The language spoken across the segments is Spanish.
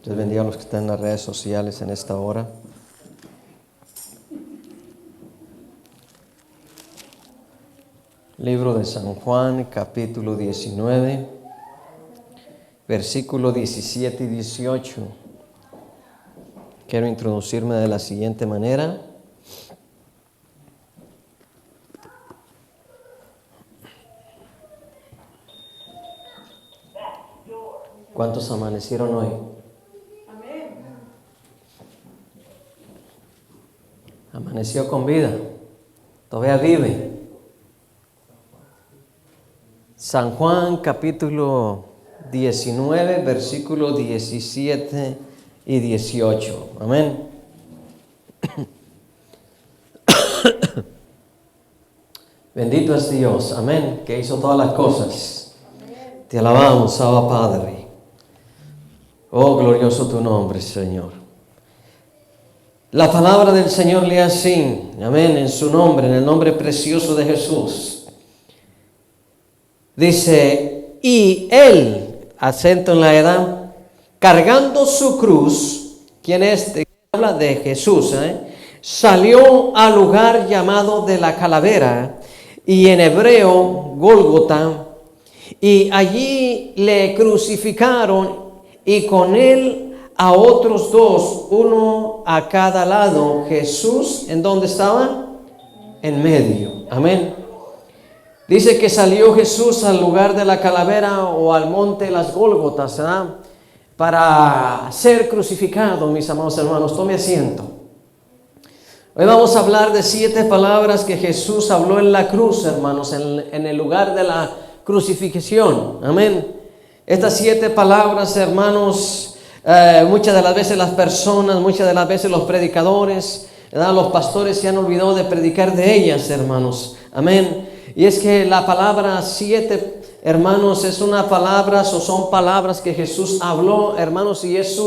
Dios bendiga a los que están en las redes sociales en esta hora. Libro de San Juan, capítulo 19, versículo 17 y 18. Quiero introducirme de la siguiente manera. ¿Cuántos amanecieron hoy? Amaneció con vida, todavía vive. San Juan capítulo 19, versículos 17 y 18. Amén. Bendito es Dios, amén, que hizo todas las cosas. Te alabamos, Abba Padre. Oh, glorioso tu nombre, Señor. La palabra del Señor lee así, amén, en su nombre, en el nombre precioso de Jesús. Dice, y él, acento en la edad, cargando su cruz, ¿quién es? Habla de Jesús, salió al lugar llamado de la calavera, y en hebreo, Gólgota, y allí le crucificaron, y con él a otros dos, uno a cada lado. Jesús, ¿en dónde estaba? En medio. Amén. Dice que salió Jesús al lugar de la calavera o al monte de las Gólgotas, ¿verdad? Para ser crucificado, mis amados hermanos. Tome asiento. Hoy vamos a hablar de 7 palabras que Jesús habló en la cruz, hermanos, en el lugar de la crucifixión. Amén. Estas 7 palabras, hermanos, muchas de las veces las personas, muchas de las veces los predicadores, ¿verdad? Los pastores se han olvidado de predicar de ellas, hermanos. Amén. Y es que la palabra 7, hermanos, es una palabra, o son palabras que Jesús habló, hermanos, y es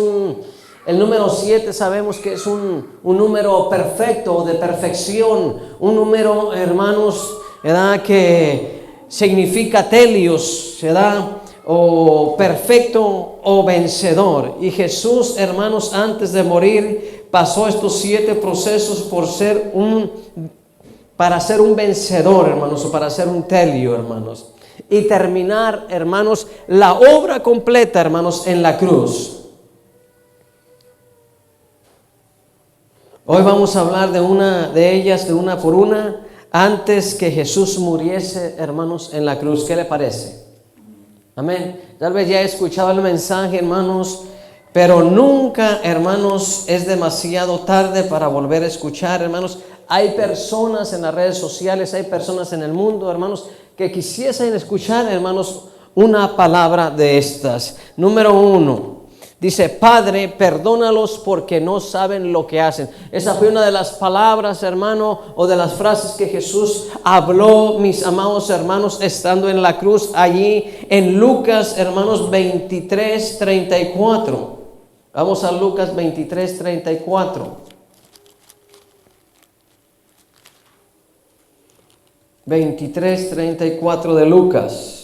el número 7 sabemos que es un número perfecto, de perfección, un número, hermanos, ¿verdad? Que significa telios, ¿verdad? O perfecto o vencedor. Y Jesús, hermanos, antes de morir, pasó estos 7 procesos para ser un vencedor, hermanos, o para ser un telio, hermanos, y terminar, hermanos, la obra completa, hermanos, en la cruz. Hoy vamos a hablar de una de ellas, de una por una, antes que Jesús muriese, hermanos, en la cruz. ¿Qué le parece? Amén. Tal vez ya he escuchado el mensaje, hermanos, pero nunca, hermanos, es demasiado tarde para volver a escuchar, hermanos. Hay personas en las redes sociales, hay personas en el mundo, hermanos, que quisiesen escuchar, hermanos, una palabra de estas. Número 1. Dice, Padre, perdónalos porque no saben lo que hacen. Esa fue una de las palabras, hermano, o de las frases que Jesús habló, mis amados hermanos, estando en la cruz allí en Lucas, hermanos, 23:34. Vamos a Lucas 23:34. 23:34 de Lucas.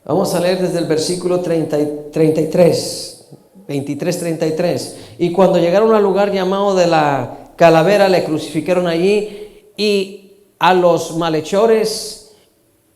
Vamos a leer desde el versículo 33, 23:33. Y cuando llegaron al lugar llamado de la calavera, le crucificaron allí, y a los malhechores,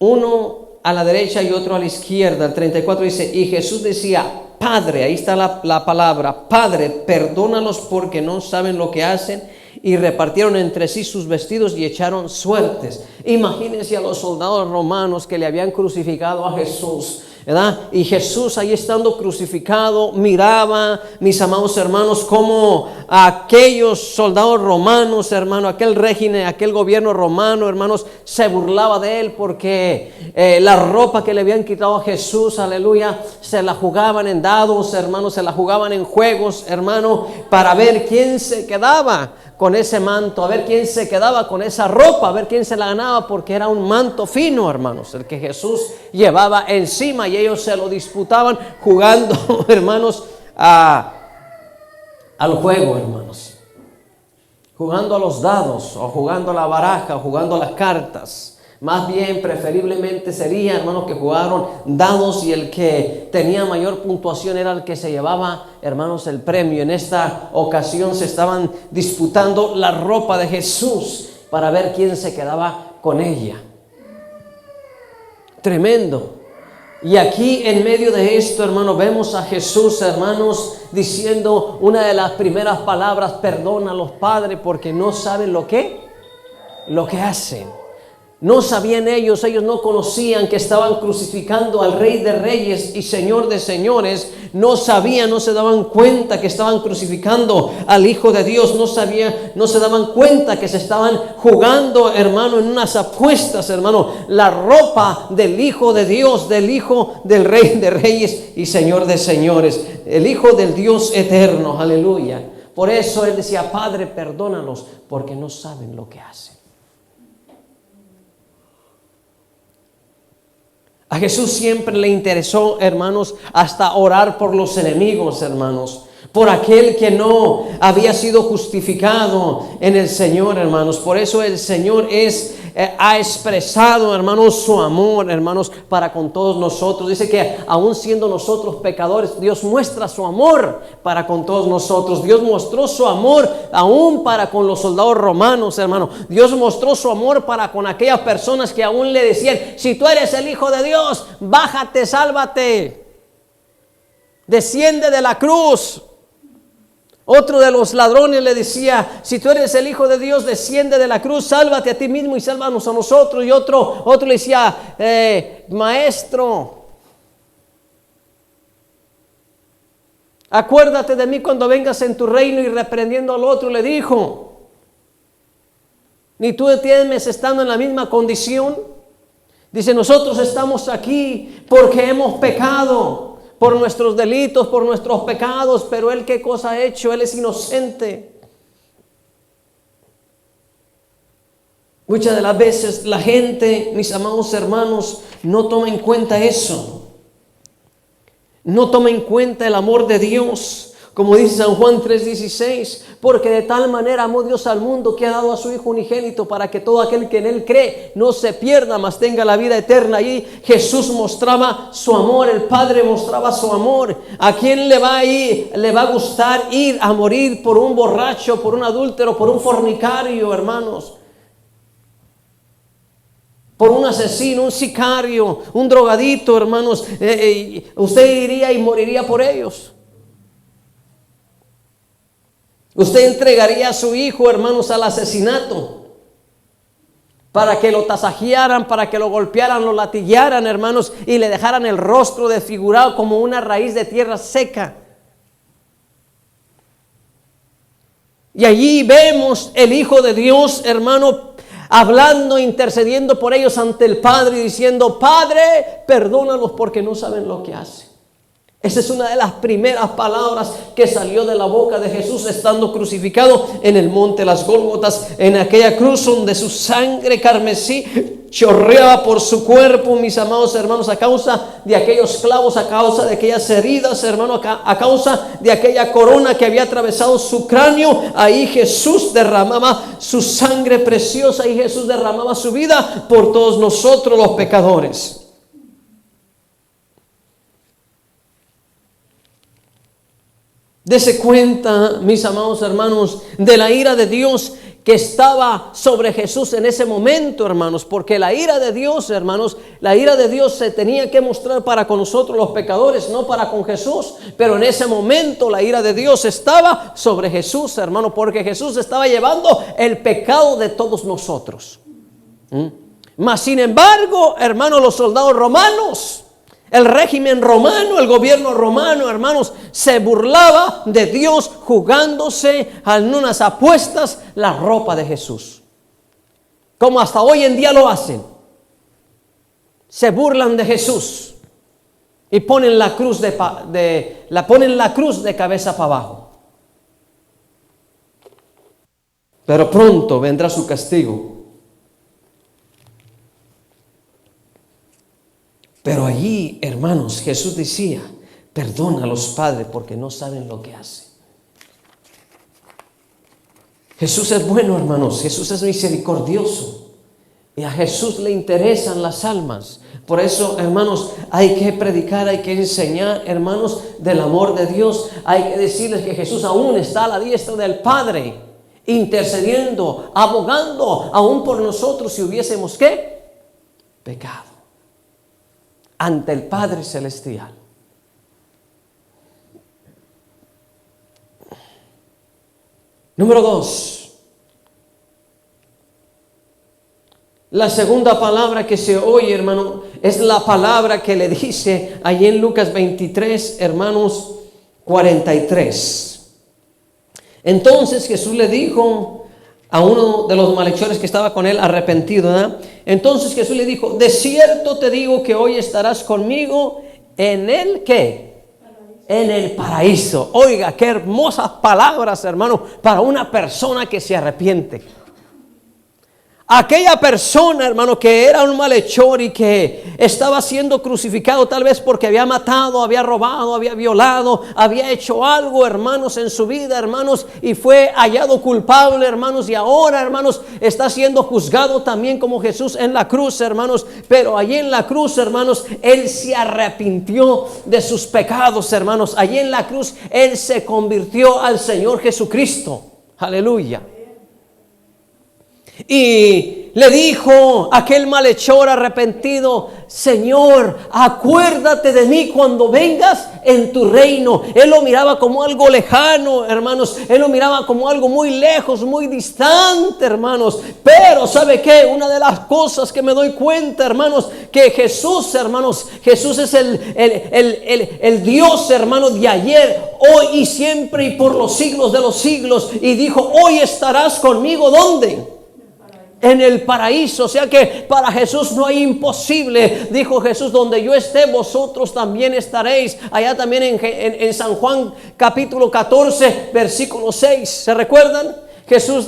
uno a la derecha y otro a la izquierda. El 34 dice, y Jesús decía, Padre, ahí está la palabra, Padre, perdónalos porque no saben lo que hacen. Y repartieron entre sí sus vestidos y echaron suertes. Imagínense a los soldados romanos que le habían crucificado a Jesús, ¿verdad? Y Jesús ahí estando crucificado miraba, mis amados hermanos, como aquellos soldados romanos, hermano, aquel régimen, aquel gobierno romano, hermanos, se burlaba de él porque la ropa que le habían quitado a Jesús, aleluya, se la jugaban en dados, hermanos, se la jugaban en juegos, hermano, para ver quién se quedaba con ese manto, a ver quién se quedaba con esa ropa, a ver quién se la ganaba, porque era un manto fino, hermanos, el que Jesús llevaba encima, y ellos se lo disputaban jugando, hermanos, al juego, hermanos, jugando a los dados, o jugando a la baraja, o jugando a las cartas. Más bien, preferiblemente sería, hermanos, que jugaron dados y el que tenía mayor puntuación era el que se llevaba, hermanos, el premio. En esta ocasión se estaban disputando la ropa de Jesús para ver quién se quedaba con ella. Tremendo. Y aquí en medio de esto, hermanos, vemos a Jesús, hermanos, diciendo una de las primeras palabras: perdónalos, Padre, porque no saben lo que hacen. No sabían ellos no conocían que estaban crucificando al Rey de Reyes y Señor de Señores. No sabían, no se daban cuenta que estaban crucificando al Hijo de Dios. No se daban cuenta que se estaban jugando, hermano, en unas apuestas, hermano, la ropa del Hijo de Dios, del Hijo del Rey de Reyes y Señor de Señores, el Hijo del Dios eterno, aleluya. Por eso Él decía: Padre, perdónalos, porque no saben lo que hacen. A Jesús siempre le interesó, hermanos, hasta orar por los enemigos, hermanos, por aquel que no había sido justificado en el Señor, hermanos. Por eso el Señor ha expresado, hermanos, su amor, hermanos, para con todos nosotros. Dice que aún siendo nosotros pecadores, Dios muestra su amor para con todos nosotros. Dios mostró su amor aún para con los soldados romanos, hermanos. Dios mostró su amor para con aquellas personas que aún le decían: si tú eres el Hijo de Dios, bájate, sálvate, desciende de la cruz. Otro de los ladrones le decía: si tú eres el Hijo de Dios, desciende de la cruz, sálvate a ti mismo y sálvanos a nosotros. Y otro le decía: Maestro, acuérdate de mí cuando vengas en tu reino. Y reprendiendo al otro le dijo: ¿ni tú temes estando en la misma condición? Dice: nosotros estamos aquí porque hemos pecado, por nuestros delitos, por nuestros pecados, pero Él, ¿qué cosa ha hecho? Él es inocente. Muchas de las veces la gente, mis amados hermanos, no toma en cuenta eso. No toma en cuenta el amor de Dios. Como dice San Juan 3:16, porque de tal manera amó Dios al mundo que ha dado a su Hijo unigénito, para que todo aquel que en Él cree no se pierda, mas tenga la vida eterna. Y Jesús mostraba su amor, el Padre mostraba su amor. ¿A quién le va a gustar ir a morir por un borracho, por un adúltero, por un fornicario, hermanos? Por un asesino, un sicario, un drogadito, hermanos. Usted iría y moriría por ellos. Usted entregaría a su hijo, hermanos, al asesinato, para que lo tasajearan, para que lo golpearan, lo latillaran, hermanos, y le dejaran el rostro desfigurado como una raíz de tierra seca. Y allí vemos el Hijo de Dios, hermano, hablando, intercediendo por ellos ante el Padre, diciendo: Padre, perdónalos porque no saben lo que hacen. Esa es una de las primeras palabras que salió de la boca de Jesús estando crucificado en el monte Las Gólgotas, en aquella cruz donde su sangre carmesí chorreaba por su cuerpo, mis amados hermanos, a causa de aquellos clavos, a causa de aquellas heridas, hermano, a causa de aquella corona que había atravesado su cráneo. Ahí Jesús derramaba su sangre preciosa y Jesús derramaba su vida por todos nosotros los pecadores. Dese cuenta, mis amados hermanos, de la ira de Dios que estaba sobre Jesús en ese momento, hermanos, porque la ira de Dios, hermanos, la ira de Dios se tenía que mostrar para con nosotros los pecadores, no para con Jesús. Pero en ese momento la ira de Dios estaba sobre Jesús, hermano, porque Jesús estaba llevando el pecado de todos nosotros. Mas sin embargo, hermanos, los soldados romanos, el régimen romano, el gobierno romano, hermanos, se burlaba de Dios jugándose en unas apuestas la ropa de Jesús. Como hasta hoy en día lo hacen. Se burlan de Jesús y ponen la cruz de cabeza para abajo. Pero pronto vendrá su castigo. Pero allí, hermanos, Jesús decía: perdónalos, Padre, porque no saben lo que hacen. Jesús es bueno, hermanos. Jesús es misericordioso. Y a Jesús le interesan las almas. Por eso, hermanos, hay que predicar, hay que enseñar, hermanos, del amor de Dios. Hay que decirles que Jesús aún está a la diestra del Padre, intercediendo, abogando aún por nosotros si hubiésemos, ¿qué? Pecado ante el Padre Celestial. Número 2. La segunda palabra que se oye, hermano, es la palabra que le dice allí en Lucas 23, hermanos, 43. Entonces Jesús le dijo a uno de los malhechores que estaba con él, arrepentido, ¿verdad? Entonces Jesús le dijo, de cierto te digo que hoy estarás conmigo en el ¿qué? En el paraíso. Oiga, qué hermosas palabras, hermano, para una persona que se arrepiente. Aquella persona, hermano, que era un malhechor y que estaba siendo crucificado tal vez porque había matado, había robado, había violado, había hecho algo, hermanos, en su vida, hermanos, y fue hallado culpable, hermanos, y ahora, hermanos, está siendo juzgado también como Jesús en la cruz, hermanos. Pero allí en la cruz, hermanos, Él se arrepintió de sus pecados, hermanos. Allí en la cruz Él se convirtió al Señor Jesucristo. Aleluya. Y le dijo aquel malhechor arrepentido, Señor, acuérdate de mí cuando vengas en tu reino. Él lo miraba como algo lejano, hermanos. Él lo miraba como algo muy lejos, muy distante, hermanos. Pero ¿sabe qué? Una de las cosas que me doy cuenta, hermanos, que Jesús, hermanos, Jesús es el Dios, hermano, de ayer, hoy y siempre y por los siglos de los siglos. Y dijo, hoy estarás conmigo, ¿dónde? En el paraíso. O sea que para Jesús no hay imposible. Dijo Jesús, donde yo esté, vosotros también estaréis. Allá también en San Juan capítulo 14 versículo 6. ¿Se recuerdan? Jesús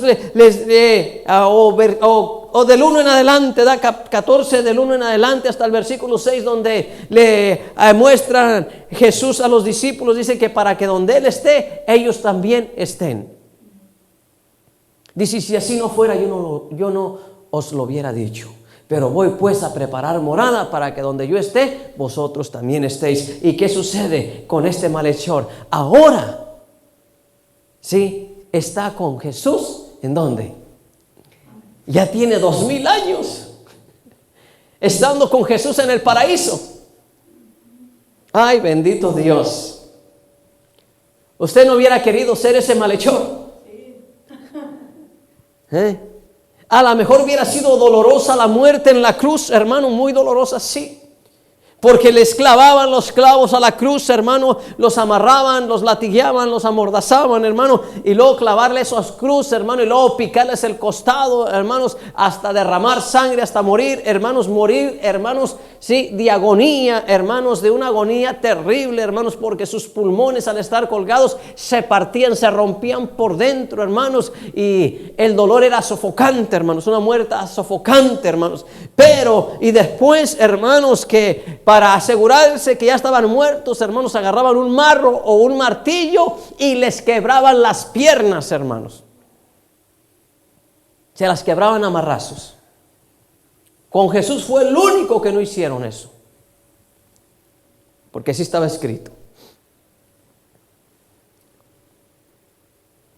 o del 1 en adelante, da 14 del 1 en adelante hasta el versículo 6, donde le muestran Jesús a los discípulos. Dice que para que donde Él esté, ellos también estén. Dice, si así no fuera, yo no os lo hubiera dicho. Pero voy pues a preparar morada para que donde yo esté, vosotros también estéis. ¿Y qué sucede con este malhechor? Ahora, sí, está con Jesús. ¿En dónde? Ya tiene 2000 años estando con Jesús en el paraíso. Ay, bendito Dios. ¿Usted no hubiera querido ser ese malhechor? A lo mejor hubiera sido dolorosa la muerte en la cruz, hermano, muy dolorosa, sí. Porque les clavaban los clavos a la cruz, hermano, los amarraban, los latigueaban, los amordazaban, hermano, y luego clavarle esos cruces, hermano, y luego picarles el costado, hermanos, hasta derramar sangre, hasta morir, hermanos, sí, de agonía, hermanos, de una agonía terrible, hermanos, porque sus pulmones al estar colgados se partían, se rompían por dentro, hermanos, y el dolor era sofocante, hermanos, una muerte sofocante, hermanos. Pero, y después, hermanos, que para asegurarse que ya estaban muertos, hermanos, agarraban un marro o un martillo y les quebraban las piernas, hermanos. Se las quebraban a marrazos. Con Jesús fue el único que no hicieron eso, porque sí estaba escrito.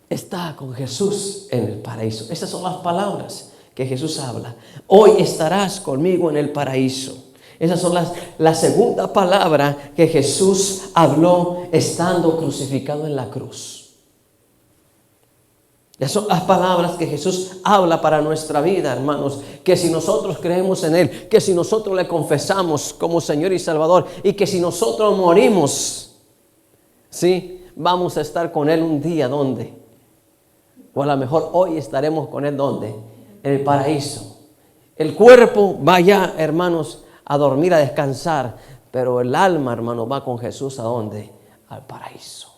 Está con Jesús en el paraíso. Estas son las palabras que Jesús habla. Hoy estarás conmigo en el paraíso. Esas son la segunda palabra que Jesús habló estando crucificado en la cruz. Esas son las palabras que Jesús habla para nuestra vida, hermanos. Que si nosotros creemos en Él, que si nosotros le confesamos como Señor y Salvador, y que si nosotros morimos, sí, vamos a estar con Él un día, ¿dónde? O a lo mejor hoy estaremos con Él, ¿dónde? En el paraíso. El cuerpo vaya, hermanos, a dormir, a descansar, pero el alma, hermano, va con Jesús, ¿a dónde? Al paraíso.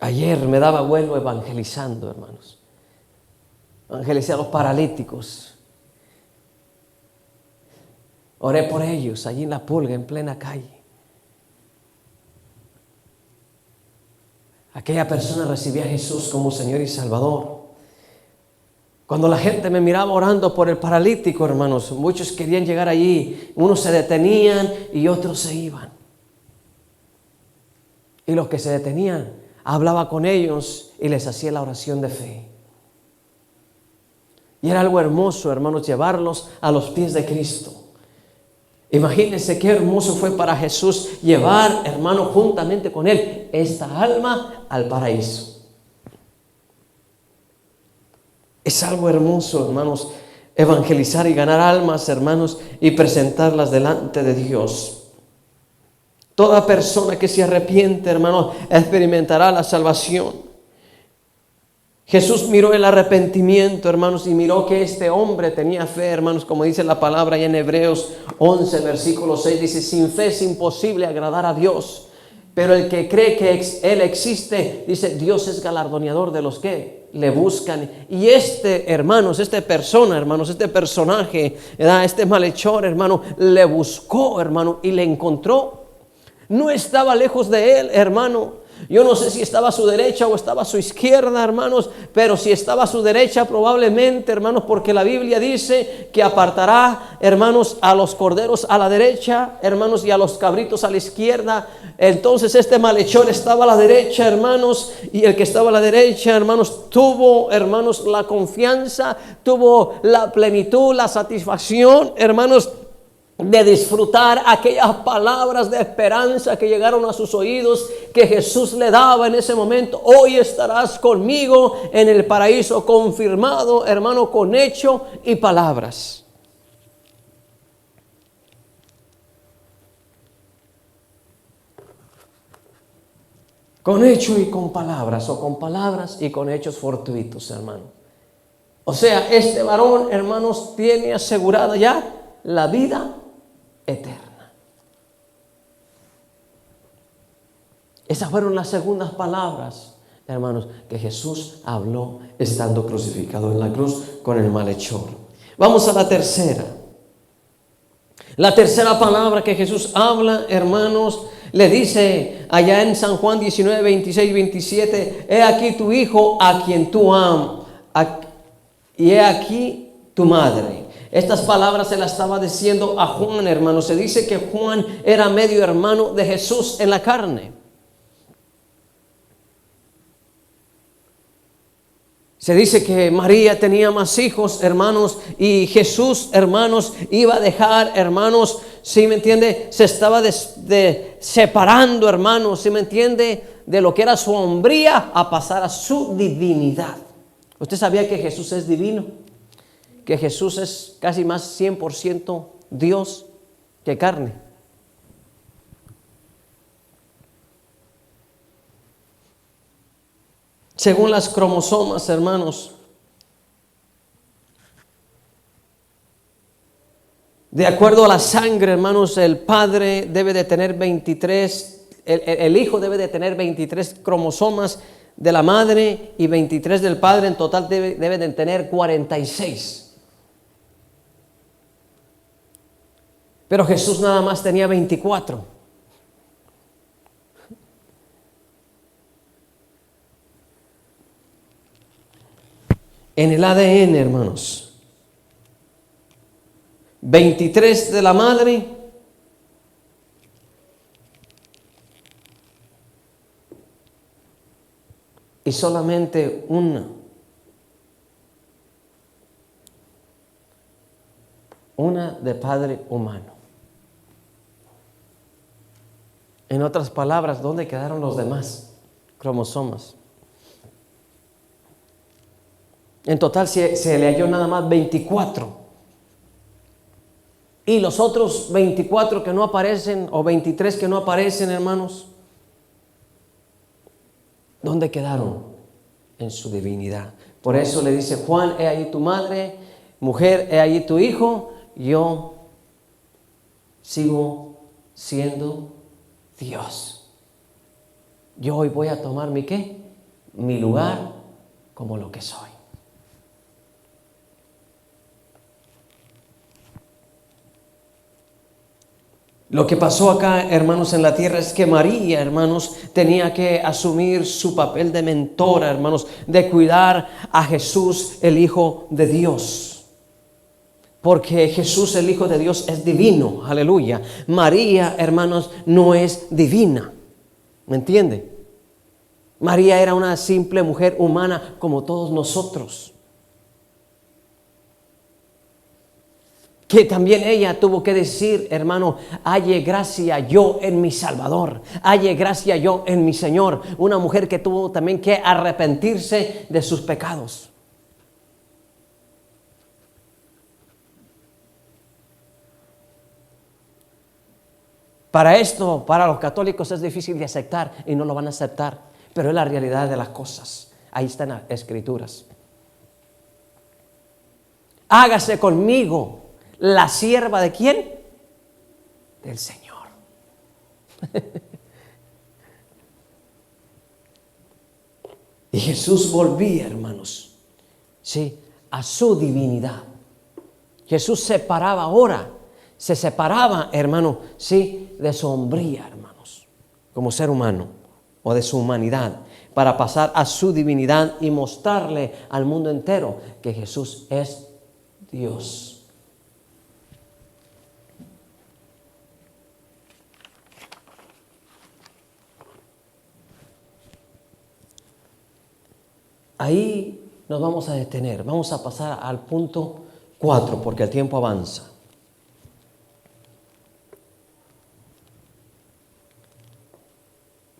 Ayer me daba vuelo evangelizando, hermanos. Evangelicé a los paralíticos. Oré por ellos, allí en La Pulga, en plena calle. aquella persona recibía a Jesús como Señor y Salvador. Cuando la gente me miraba orando por el paralítico, hermanos, muchos querían llegar allí. Unos se detenían y otros se iban. Y los que se detenían, hablaba con ellos y les hacía la oración de fe. Y era algo hermoso, hermanos, llevarlos a los pies de Cristo. Imagínense qué hermoso fue para Jesús llevar, hermano, juntamente con Él, esta alma al paraíso. Es algo hermoso, hermanos, evangelizar y ganar almas, hermanos, y presentarlas delante de Dios. Toda persona que se arrepiente, hermanos, experimentará la salvación. Jesús miró el arrepentimiento, hermanos, y miró que este hombre tenía fe, hermanos, como dice la palabra ahí en Hebreos 11, versículo 6, dice, sin fe es imposible agradar a Dios. Pero el que cree que Él existe, dice, Dios es galardoneador de los que le buscan. Y hermanos, este personaje, ¿verdad? Este malhechor, hermano, le buscó, hermano, y le encontró. No estaba lejos de él, hermano. Yo no sé si estaba a su derecha o estaba a su izquierda, hermanos, pero si estaba a su derecha probablemente, hermanos, porque la Biblia dice que apartará, hermanos, a los corderos a la derecha, hermanos, y a los cabritos a la izquierda. Entonces este malhechor estaba a la derecha, hermanos, y el que estaba a la derecha, hermanos, tuvo, hermanos, la confianza, tuvo la plenitud, la satisfacción, hermanos, de disfrutar aquellas palabras de esperanza que llegaron a sus oídos, que Jesús le daba en ese momento. Hoy estarás conmigo en el paraíso, confirmado, hermano, con hecho y palabras. Con hecho y con palabras, o con palabras y con hechos fortuitos, hermano. O sea, este varón, hermanos, tiene asegurada ya la vida eterna. Esas fueron las segundas palabras, hermanos, que Jesús habló estando crucificado en la cruz con el malhechor. Vamos a la tercera. La tercera palabra que Jesús habla, hermanos, le dice allá en San Juan 19, 26, 27, he aquí tu hijo a quien tú amas, y he aquí tu madre. Estas palabras se las estaba diciendo a Juan, hermano. Se dice que Juan era medio hermano de Jesús en la carne. Se dice que María tenía más hijos, hermanos, y Jesús, hermanos, iba a dejar, hermanos, ¿sí me entiende? Se estaba separando, hermanos, ¿sí me entiende? De lo que era su hombría a pasar a su divinidad. ¿Usted sabía que Jesús es divino? Que Jesús es casi más 100% Dios que carne. Según las cromosomas, hermanos, de acuerdo a la sangre, hermanos, el padre debe de tener 23, el hijo debe de tener 23 cromosomas de la madre y 23 del padre. En total debe de tener 46. Pero Jesús nada más tenía 24. En el ADN, hermanos, 23 de la madre y solamente una de padre humano. En otras palabras, ¿dónde quedaron los demás cromosomas? En total se le halló nada más 24. Y los otros 24 que no aparecen, o 23 que no aparecen, hermanos, ¿dónde quedaron? En su divinidad. Por eso le dice Juan, he ahí tu madre, mujer, he ahí tu hijo, yo sigo siendo Dios. Yo hoy voy a tomar mi lugar como lo que soy. Lo que pasó acá, hermanos, en la tierra es que María, hermanos, tenía que asumir su papel de mentora, hermanos, de cuidar a Jesús, el Hijo de Dios. Porque Jesús, el Hijo de Dios, es divino, aleluya. María, hermanos, no es divina, ¿me entiende? María era una simple mujer humana como todos nosotros. Que también ella tuvo que decir, hermano, halle gracia yo en mi Salvador, halle gracia yo en mi Señor. Una mujer que tuvo también que arrepentirse de sus pecados. Para esto, para los católicos es difícil de aceptar y no lo van a aceptar, pero es la realidad de las cosas. Ahí están las Escrituras. Hágase conmigo la sierva de ¿quién? Del Señor. Y Jesús volvía, hermanos, sí, a su divinidad. Jesús se separaba, hermano, sí, de su hombría, hermanos, como ser humano, o de su humanidad, para pasar a su divinidad y mostrarle al mundo entero que Jesús es Dios. Ahí nos vamos a detener, vamos a pasar al punto 4 porque el tiempo avanza.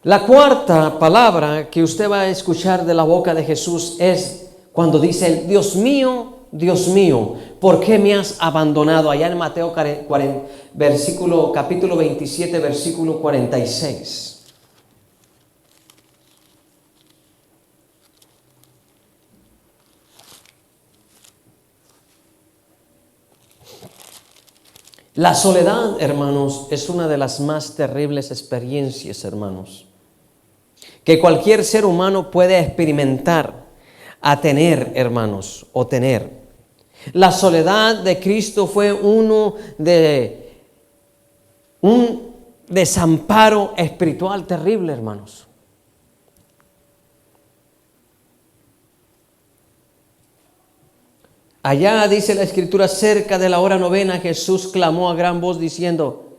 La cuarta palabra que usted va a escuchar de la boca de Jesús es cuando dice, Dios mío, ¿por qué me has abandonado? Allá en Mateo capítulo 27, versículo 46. La soledad, hermanos, es una de las más terribles experiencias, hermanos, que cualquier ser humano puede experimentar, a tener, hermanos, o tener. La soledad de Cristo fue un desamparo espiritual terrible, hermanos. Allá dice la Escritura, cerca de la hora novena, Jesús clamó a gran voz diciendo,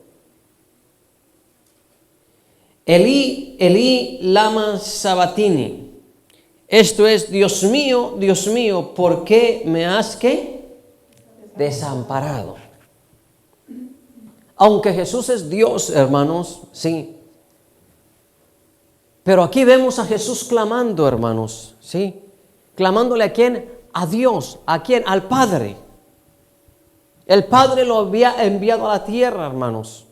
Elí, Elí, lama sabatini. Esto es, Dios mío, ¿por qué me has desamparado? Aunque Jesús es Dios, hermanos, sí. Pero aquí vemos a Jesús clamando, hermanos, sí. Clamándole ¿a quién? A Dios. ¿A quién? Al Padre. El Padre lo había enviado a la tierra, hermanos,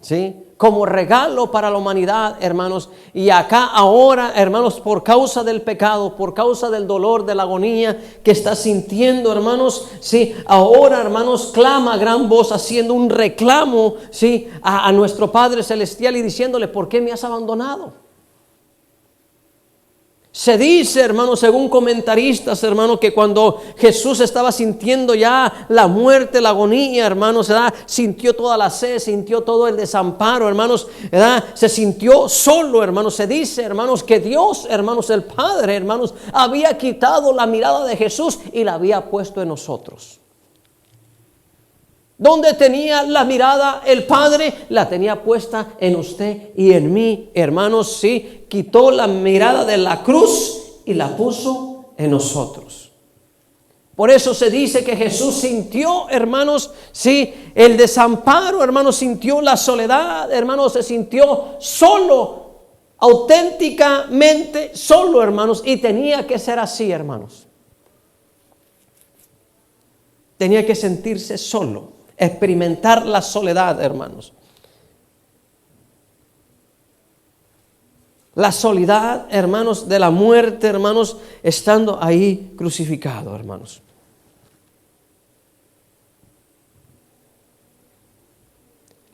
¿sí? Como regalo para la humanidad, hermanos. Y acá ahora, hermanos, por causa del pecado, por causa del dolor, de la agonía que está sintiendo, hermanos, sí, ahora, hermanos, clama a gran voz haciendo un reclamo, sí, a nuestro Padre Celestial y diciéndole, ¿por qué me has abandonado? Se dice, hermanos, según comentaristas, hermanos, que cuando Jesús estaba sintiendo ya la muerte, la agonía, hermanos, ¿verdad? Sintió toda la sed, sintió todo el desamparo, hermanos, ¿verdad? Se sintió solo, hermanos. Se dice, hermanos, que Dios, hermanos, el Padre, hermanos, había quitado la mirada de Jesús y la había puesto en nosotros. Donde tenía la mirada el Padre, la tenía puesta en usted y en mí, hermanos, sí. Quitó la mirada de la cruz y la puso en nosotros. Por eso se dice que Jesús sintió, hermanos, sí, el desamparo, hermanos, sintió la soledad, hermanos, se sintió solo, auténticamente solo, hermanos, y tenía que ser así, hermanos. Tenía que sentirse solo. Experimentar la soledad, hermanos. La soledad, hermanos, de la muerte, hermanos, estando ahí crucificado, hermanos.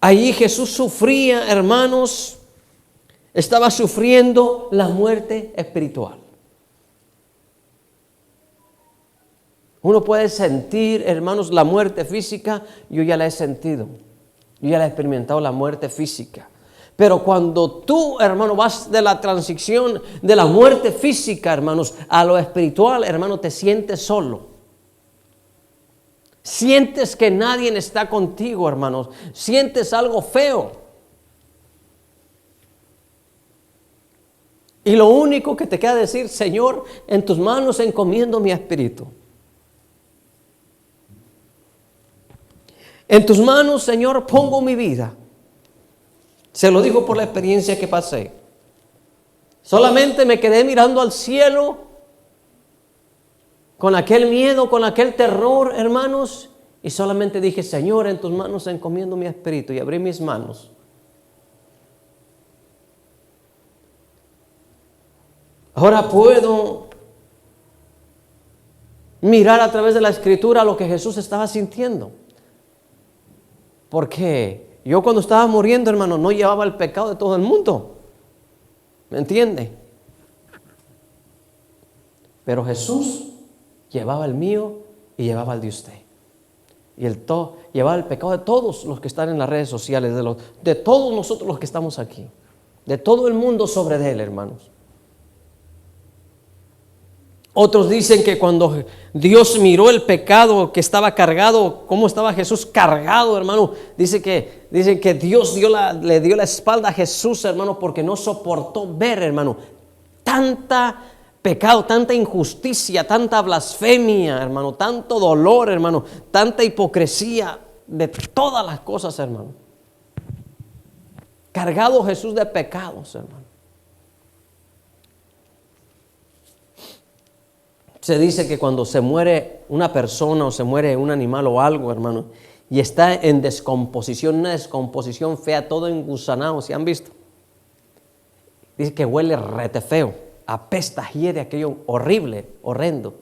Allí Jesús sufría, hermanos, estaba sufriendo la muerte espiritual. Uno puede sentir, hermanos, la muerte física, yo ya la he sentido. Yo ya he experimentado la muerte física. Pero cuando tú, hermano, vas de la transición de la muerte física, hermanos, a lo espiritual, hermano, te sientes solo. Sientes que nadie está contigo, hermanos. Sientes algo feo. Y lo único que te queda decir, Señor, en tus manos encomiendo mi espíritu. En tus manos, Señor, pongo mi vida. Se lo digo por la experiencia que pasé. Solamente me quedé mirando al cielo con aquel miedo, con aquel terror, hermanos, y solamente dije, Señor, en tus manos encomiendo mi espíritu, y abrí mis manos. Ahora puedo mirar a través de la Escritura lo que Jesús estaba sintiendo. Porque yo cuando estaba muriendo, hermano, no llevaba el pecado de todo el mundo. ¿Me entiende? Pero Jesús llevaba el mío y llevaba el de usted. Y llevaba el pecado de todos los que están en las redes sociales, de todos nosotros los que estamos aquí. De todo el mundo sobre de él, hermanos. Otros dicen que cuando Dios miró el pecado que estaba cargado, cómo estaba Jesús cargado, hermano. Dicen que Dios le dio la espalda a Jesús, hermano, porque no soportó ver, hermano, tanta pecado, tanta injusticia, tanta blasfemia, hermano, tanto dolor, hermano, tanta hipocresía, de todas las cosas, hermano. Cargado Jesús de pecados, hermano. Se dice que cuando se muere una persona o se muere un animal o algo, hermano, y está en descomposición, una descomposición fea, todo engusanado, ¿se han visto? Dice que huele rete feo, apesta, hiede, aquello horrible, horrendo.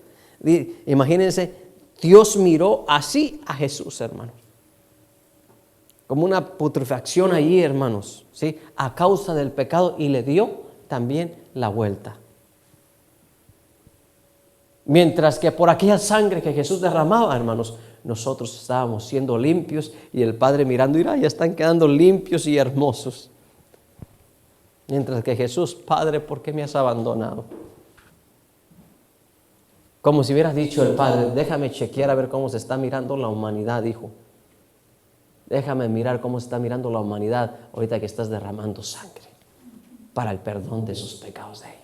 Imagínense, Dios miró así a Jesús, hermano. Como una putrefacción allí, hermanos, ¿sí? A causa del pecado, y le dio también la vuelta. Mientras que por aquella sangre que Jesús derramaba, hermanos, nosotros estábamos siendo limpios, y el Padre mirando, mira, ya están quedando limpios y hermosos. Mientras que Jesús, Padre, ¿por qué me has abandonado? Como si hubiera dicho el Padre, déjame chequear a ver cómo se está mirando la humanidad, hijo. Déjame mirar cómo se está mirando la humanidad ahorita que estás derramando sangre para el perdón de sus pecados de ellos.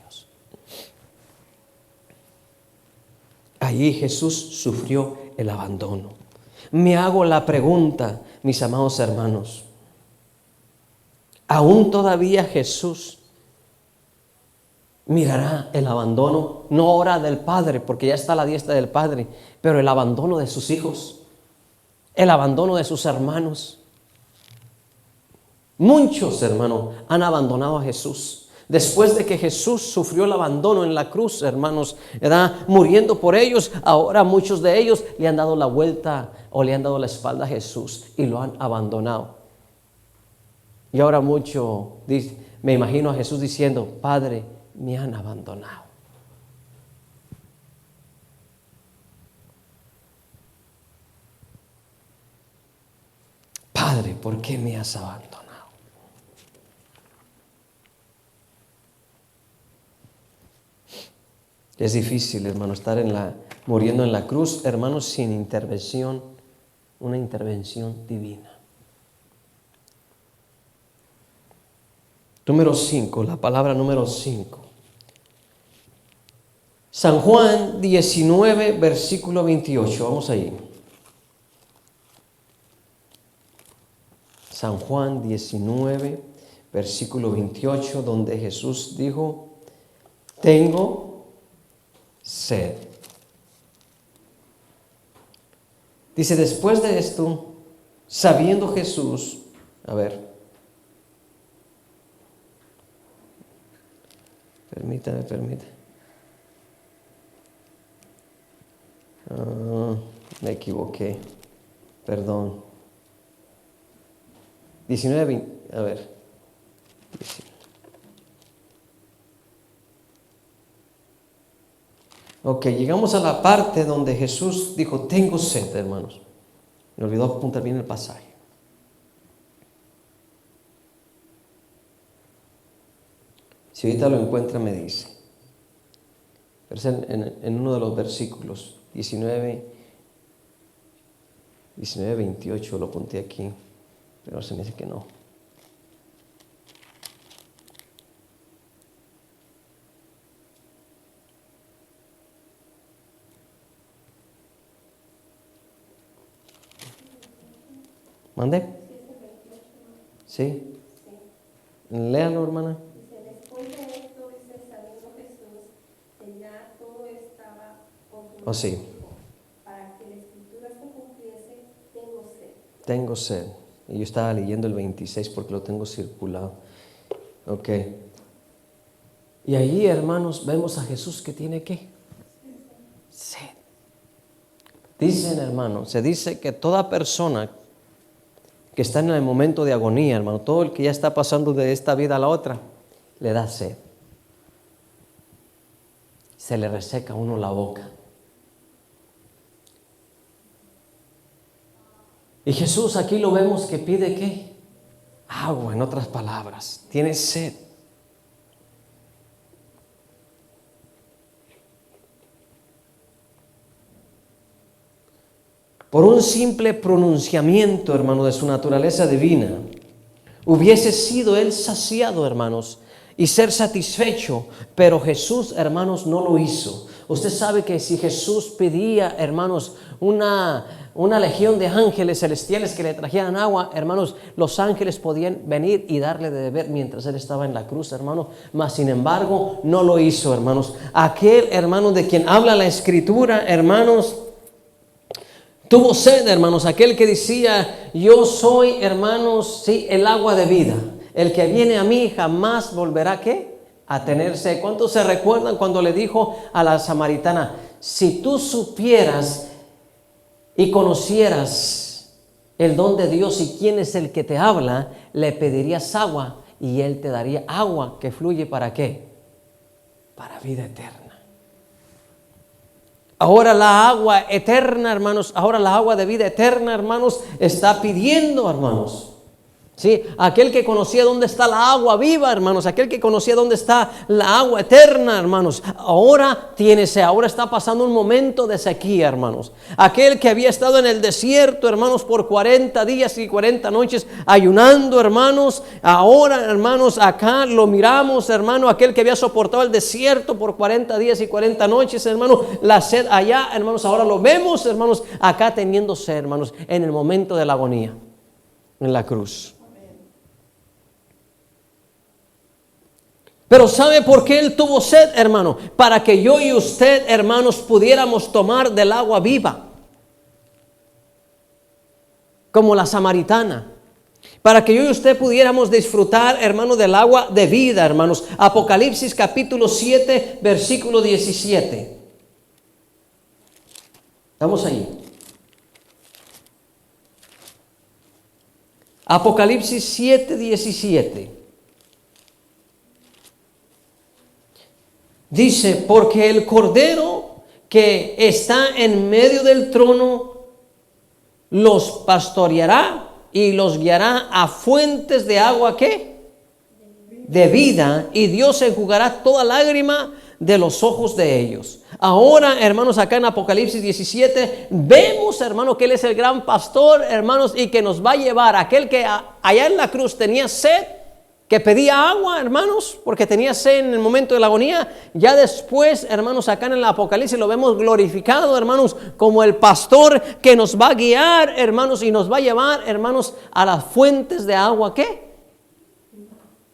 Allí Jesús sufrió el abandono. Me hago la pregunta, mis amados hermanos, ¿aún todavía Jesús mirará el abandono? No ahora del Padre, porque ya está a la diestra del Padre, pero el abandono de sus hijos, el abandono de sus hermanos. Muchos, hermanos, han abandonado a Jesús. Después de que Jesús sufrió el abandono en la cruz, hermanos, ¿verdad? Muriendo por ellos, ahora muchos de ellos le han dado la vuelta o le han dado la espalda a Jesús y lo han abandonado. Y ahora me imagino a Jesús diciendo, Padre, me han abandonado. Padre, ¿por qué me has abandonado? Es difícil, hermano, estar muriendo en la cruz, hermanos, sin intervención, una intervención divina. Número 5, la palabra número 5. San Juan 19, versículo 28, vamos ahí. San Juan 19, versículo 28, donde Jesús dijo, tengo sed. Dice, después de esto, sabiendo Jesús, permítame. Me equivoqué, perdón. 19, Ok, llegamos a la parte donde Jesús dijo, tengo sed, hermanos. Me olvidó apuntar bien el pasaje. Si ahorita lo encuentra, me dice. Pero es en uno de los versículos, 19, 28, lo apunté aquí, pero se me dice que no. ¿Mande? ¿Sí? Léalo, hermana. Después de esto, sabiendo Jesús que ya todo estaba concluido, Oh, sí. para que la escritura se cumpliese, tengo sed. Tengo sed. Y yo estaba leyendo el 26 porque lo tengo circulado. Ok. Y ahí, hermanos, vemos a Jesús que tiene ¿qué? Sed. Dicen, hermanos, se dice que toda persona que está en el momento de agonía, hermano, todo el que ya está pasando de esta vida a la otra, le da sed. Se le reseca a uno la boca. Y Jesús aquí lo vemos que pide ¿qué? Agua, en otras palabras. Tiene sed. Por un simple pronunciamiento, hermano, de su naturaleza divina, hubiese sido él saciado, hermanos, y ser satisfecho, pero Jesús, hermanos, no lo hizo. Usted sabe que si Jesús pedía, hermanos, una legión de ángeles celestiales que le trajeran agua, hermanos, los ángeles podían venir y darle de beber mientras él estaba en la cruz, hermanos, mas sin embargo no lo hizo, hermanos. Aquel, hermano, de quien habla la Escritura, hermanos, tuvo sed, hermanos, aquel que decía, yo soy, hermanos, sí, el agua de vida. El que viene a mí jamás volverá, ¿qué? A tener sed. ¿Cuántos se recuerdan cuando le dijo a la samaritana, si tú supieras y conocieras el don de Dios y quién es el que te habla, le pedirías agua y él te daría agua que fluye ¿para qué? Para vida eterna. Ahora la agua eterna, hermanos, ahora la agua de vida eterna, hermanos, está pidiendo, hermanos. Sí, aquel que conocía dónde está la agua viva, hermanos, aquel que conocía dónde está la agua eterna, hermanos, ahora tiene sed, ahora está pasando un momento de sequía, hermanos. Aquel que había estado en el desierto, hermanos, por 40 días y 40 noches ayunando, hermanos, ahora, hermanos, acá lo miramos, hermano, aquel que había soportado el desierto por 40 días y 40 noches, hermano, la sed allá, hermanos, ahora lo vemos, hermanos, acá teniendo sed, hermanos, en el momento de la agonía, en la cruz. Pero ¿sabe por qué él tuvo sed, hermano? Para que yo y usted, hermanos, pudiéramos tomar del agua viva. Como la samaritana. Para que yo y usted pudiéramos disfrutar, hermano, del agua de vida, hermanos. Apocalipsis capítulo 7, versículo 17. Estamos ahí. Apocalipsis 7, 17. Dice, porque el Cordero que está en medio del trono los pastoreará y los guiará a fuentes de agua, ¿qué? De vida, y Dios enjugará toda lágrima de los ojos de ellos. Ahora, hermanos, acá en Apocalipsis 17, vemos, hermanos, que Él es el gran pastor, hermanos, y que nos va a llevar, aquel que allá en la cruz tenía sed, que pedía agua, hermanos, porque tenía sed en el momento de la agonía. Ya después, hermanos, acá en el Apocalipsis lo vemos glorificado, hermanos, como el pastor que nos va a guiar, hermanos, y nos va a llevar, hermanos, a las fuentes de agua, ¿qué?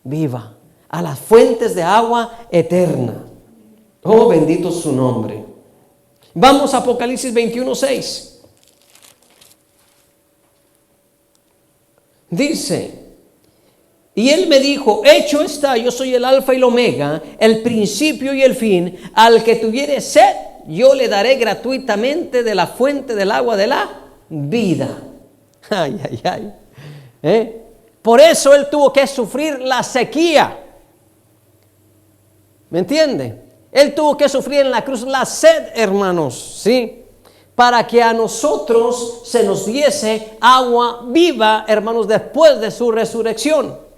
Viva, a las fuentes de agua eterna. Oh, bendito su nombre. Vamos a Apocalipsis 21:6. Dice, y él me dijo, hecho está, yo soy el alfa y el omega, el principio y el fin. Al que tuviere sed, yo le daré gratuitamente de la fuente del agua de la vida. Ay, ay, ay. Por eso él tuvo que sufrir la sequía. ¿Me entiende? Él tuvo que sufrir en la cruz la sed, hermanos, ¿sí? Para que a nosotros se nos diese agua viva, hermanos, después de su resurrección.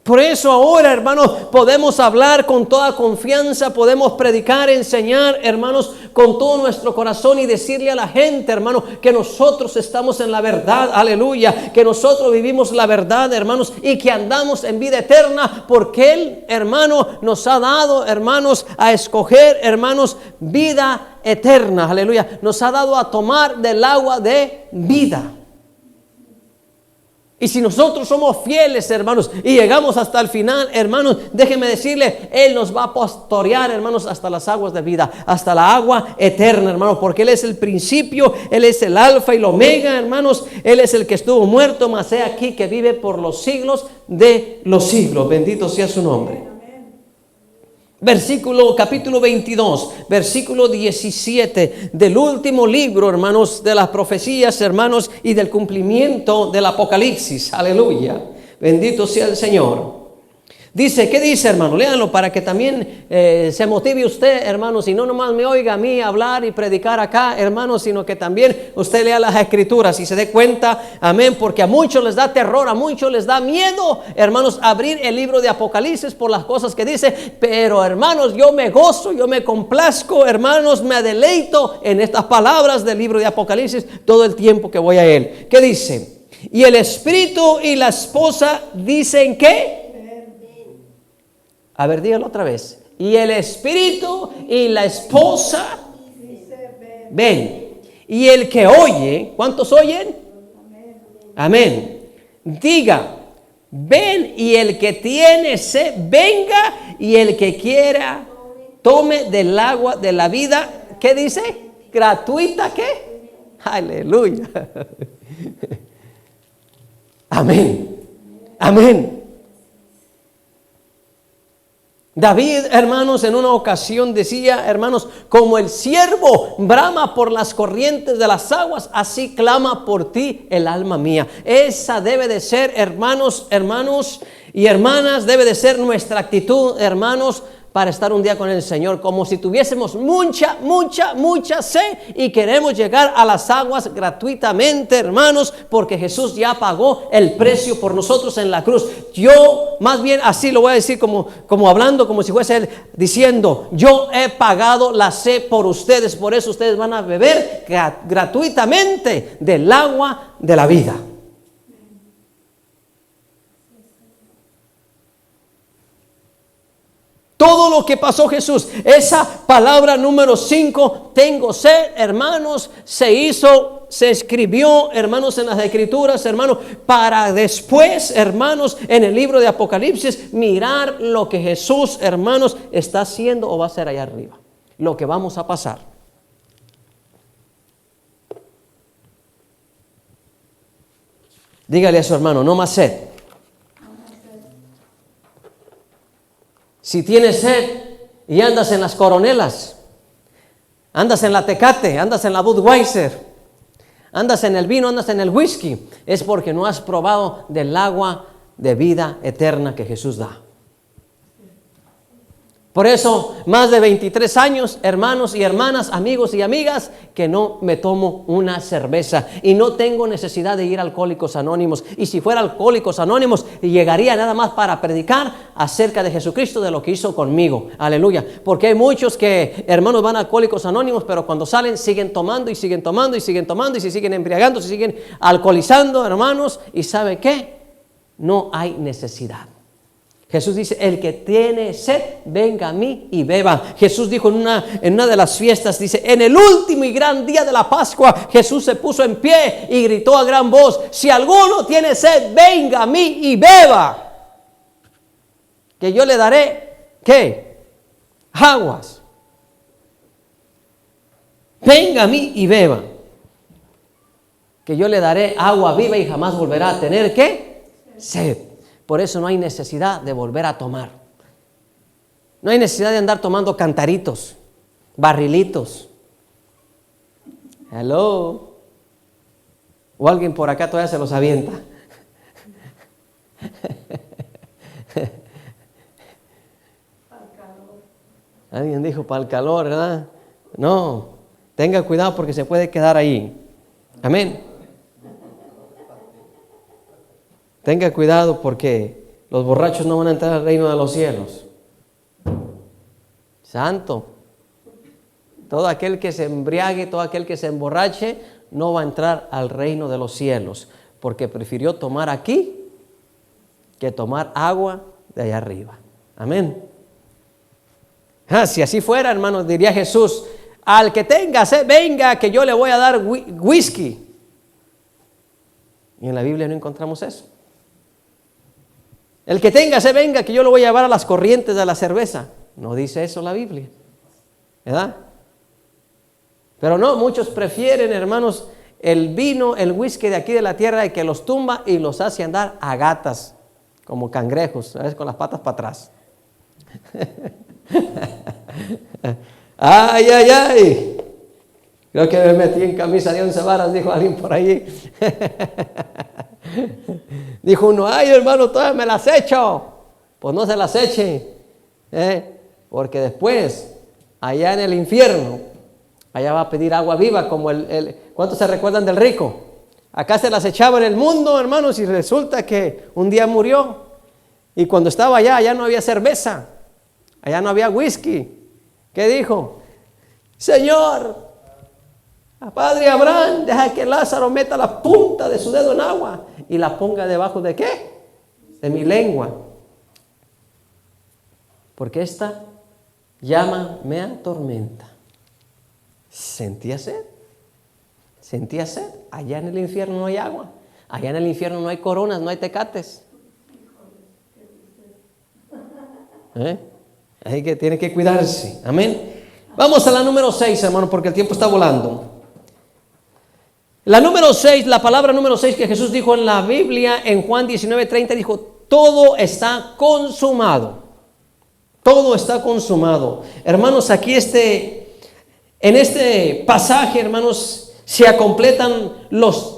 Por eso ahora, hermanos, podemos hablar con toda confianza, podemos predicar, enseñar, hermanos, con todo nuestro corazón y decirle a la gente, hermanos, que nosotros estamos en la verdad, aleluya, que nosotros vivimos la verdad, hermanos, y que andamos en vida eterna, porque Él, hermano, nos ha dado, hermanos, a escoger, hermanos, vida eterna, aleluya, nos ha dado a tomar del agua de vida. Y si nosotros somos fieles, hermanos, y llegamos hasta el final, hermanos, déjenme decirle, Él nos va a pastorear, hermanos, hasta las aguas de vida, hasta la agua eterna, hermanos, porque Él es el principio, Él es el alfa y el omega, hermanos, Él es el que estuvo muerto, mas he aquí que vive por los siglos de los siglos. Bendito sea su nombre. Capítulo 22, versículo 17 del último libro, hermanos, de las profecías, hermanos, y del cumplimiento del Apocalipsis. Aleluya. Bendito sea el Señor. Dice, ¿qué dice, hermano? Léanlo para que también se motive usted, hermanos, y no nomás me oiga a mí hablar y predicar acá, hermanos, sino que también usted lea las Escrituras y se dé cuenta, amén, porque a muchos les da terror, a muchos les da miedo, hermanos, abrir el libro de Apocalipsis por las cosas que dice, pero hermanos, yo me gozo, yo me complazco, hermanos, me deleito en estas palabras del libro de Apocalipsis todo el tiempo que voy a él. ¿Qué dice? Y el espíritu y la esposa dicen ¿qué? A ver, dígalo otra vez. Y el espíritu y la esposa ven. Y el que oye, ¿cuántos oyen? Amén. Diga, ven, y el que tiene sed, venga, y el que quiera, tome del agua de la vida. ¿Qué dice? ¿Gratuita qué? Aleluya. Amén. Amén. David, hermanos, en una ocasión decía, hermanos, como el ciervo brama por las corrientes de las aguas, así clama por ti el alma mía. Esa debe de ser, hermanos y hermanas, debe de ser nuestra actitud, hermanos, para estar un día con el Señor, como si tuviésemos mucha sed y queremos llegar a las aguas gratuitamente, hermanos, porque Jesús ya pagó el precio por nosotros en la cruz. Yo, más bien así lo voy a decir como hablando, como si fuese Él diciendo, yo he pagado la sed por ustedes, por eso ustedes van a beber gratuitamente del agua de la vida. Todo lo que pasó Jesús, esa palabra número 5, tengo sed, hermanos, se escribió, hermanos, en las Escrituras, hermanos, para después, hermanos, en el libro de Apocalipsis, mirar lo que Jesús, hermanos, está haciendo o va a hacer allá arriba, lo que vamos a pasar. Dígale a su hermano, no más sed. Si tienes sed y andas en las Coronelas, andas en la Tecate, andas en la Budweiser, andas en el vino, andas en el whisky, es porque no has probado del agua de vida eterna que Jesús da. Por eso, más de 23 años, hermanos y hermanas, amigos y amigas, que no me tomo una cerveza y no tengo necesidad de ir a Alcohólicos Anónimos. Y si fuera Alcohólicos Anónimos, llegaría nada más para predicar acerca de Jesucristo, de lo que hizo conmigo. Aleluya. Porque hay muchos que, hermanos, van a Alcohólicos Anónimos, pero cuando salen siguen tomando y siguen tomando y siguen tomando y se siguen embriagando, se siguen alcoholizando, hermanos. ¿Y sabe qué? No hay necesidad. Jesús dice, el que tiene sed, venga a mí y beba. Jesús dijo en una de las fiestas, dice, en el último y gran día de la Pascua, Jesús se puso en pie y gritó a gran voz, si alguno tiene sed, venga a mí y beba. Que yo le daré, ¿qué? Aguas. Venga a mí y beba. Que yo le daré agua viva y jamás volverá a tener, ¿qué? Sed. Por eso no hay necesidad de volver a tomar. No hay necesidad de andar tomando cantaritos, barrilitos. Hello. O alguien por acá todavía se los avienta. Alguien dijo para el calor, ¿verdad? No, tenga cuidado porque se puede quedar ahí. Amén. Tenga cuidado porque Los borrachos no van a entrar al reino de los cielos. Santo. Todo aquel que se embriague, todo aquel que se emborrache, no va a entrar al reino de los cielos, porque prefirió tomar aquí que tomar agua de allá arriba. Amén. Si así fuera, hermanos, diría Jesús, al que tenga sed, venga, que yo le voy a dar whisky. Y en la Biblia no encontramos eso. El que tenga sed, venga, que yo lo voy a llevar a las corrientes de la cerveza. No dice eso la Biblia, ¿verdad? Pero no, muchos prefieren, hermanos, el vino, el whisky de aquí de la tierra, que los tumba y los hace andar a gatas, como cangrejos, ¿sabes? Con las patas para atrás. ¡Ay, ay, ay! Creo que me metí en camisa de 11 varas, dijo alguien por ahí. Dijo uno, ¡ay, hermano, todavía me las echo! Pues no se las eche, porque después, allá en el infierno, allá va a pedir agua viva, como ¿cuántos se recuerdan del rico? Acá se las echaba en el mundo, hermanos, y resulta que un día murió. Y cuando estaba allá no había cerveza, allá no había whisky. ¿Qué dijo? Señor, Padre Abraham, deja que Lázaro meta la punta de su dedo en agua y la ponga debajo ¿de qué? De mi lengua. Porque esta llama me atormenta. ¿Sentía sed? ¿Sentía sed? Allá en el infierno no hay agua. Allá en el infierno no hay coronas, no hay tecates. Así que tiene que cuidarse. Amén. Vamos a la número 6, hermano, porque el tiempo está volando. La número 6, la palabra número 6 que Jesús dijo en la Biblia, en Juan 19:30, dijo, todo está consumado. Todo está consumado. Hermanos, aquí en este pasaje, hermanos, se completan los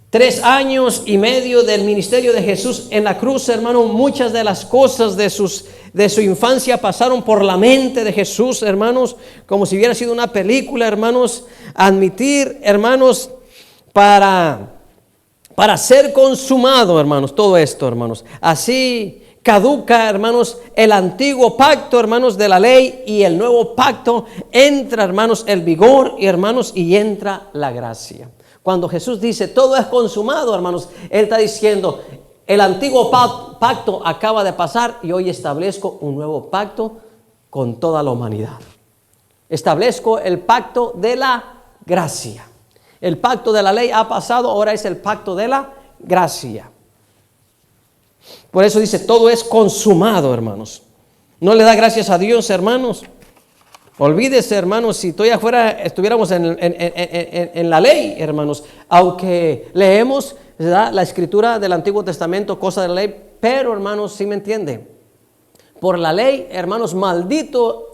3 años y medio del ministerio de Jesús en la cruz, hermano. Muchas de las cosas de su infancia pasaron por la mente de Jesús, hermanos, como si hubiera sido una película, hermanos. Admitir, hermanos, para ser consumado, hermanos, todo esto, hermanos. Así caduca, hermanos, el antiguo pacto, hermanos, de la ley, y el nuevo pacto entra, hermanos, el vigor, y hermanos, y entra la gracia. Cuando Jesús dice todo es consumado, hermanos, Él está diciendo el antiguo pacto acaba de pasar y hoy establezco un nuevo pacto con toda la humanidad. Establezco el pacto de la gracia. El pacto de la ley ha pasado, ahora es el pacto de la gracia. Por eso dice todo es consumado, hermanos. ¿No le da gracias a Dios, hermanos? Olvídese, hermanos, si todavía estuviéramos en la ley, hermanos, aunque leemos, ¿verdad?, la escritura del Antiguo Testamento, cosa de la ley, pero, hermanos, ¿sí me entiende? Por la ley, hermanos, maldito,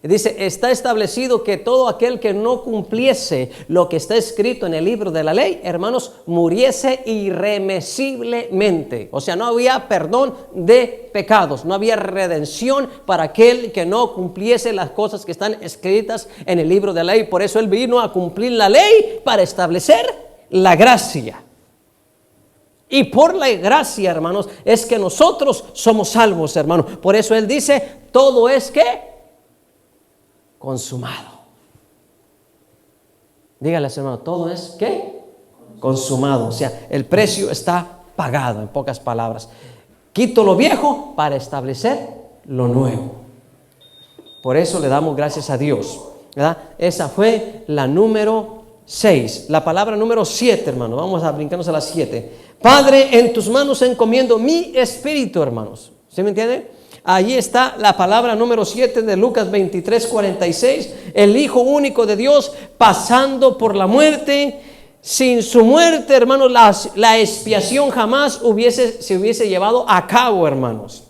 dice, está establecido que todo aquel que no cumpliese lo que está escrito en el libro de la ley, hermanos, muriese irremisiblemente. O sea, no había perdón de pecados, no había redención para aquel que no cumpliese las cosas que están escritas en el libro de la ley. Por eso Él vino a cumplir la ley para establecer la gracia. Y por la gracia, hermanos, es que nosotros somos salvos, hermanos. Por eso Él dice, todo es ¿qué? Consumado. Dígale, hermano, todo es ¿qué? Consumado. O sea, el precio está pagado, en pocas palabras. Quito lo viejo para establecer lo nuevo. Por eso le damos gracias a Dios, ¿verdad? Esa fue la número 6. La palabra número 7, hermano. Vamos a brincarnos a las 7. Padre, en tus manos encomiendo mi espíritu, hermanos. ¿Sí me entiende? Allí está la palabra número 7 de Lucas 23:46. El Hijo único de Dios pasando por la muerte. Sin su muerte, hermanos, la expiación jamás se hubiese llevado a cabo, hermanos.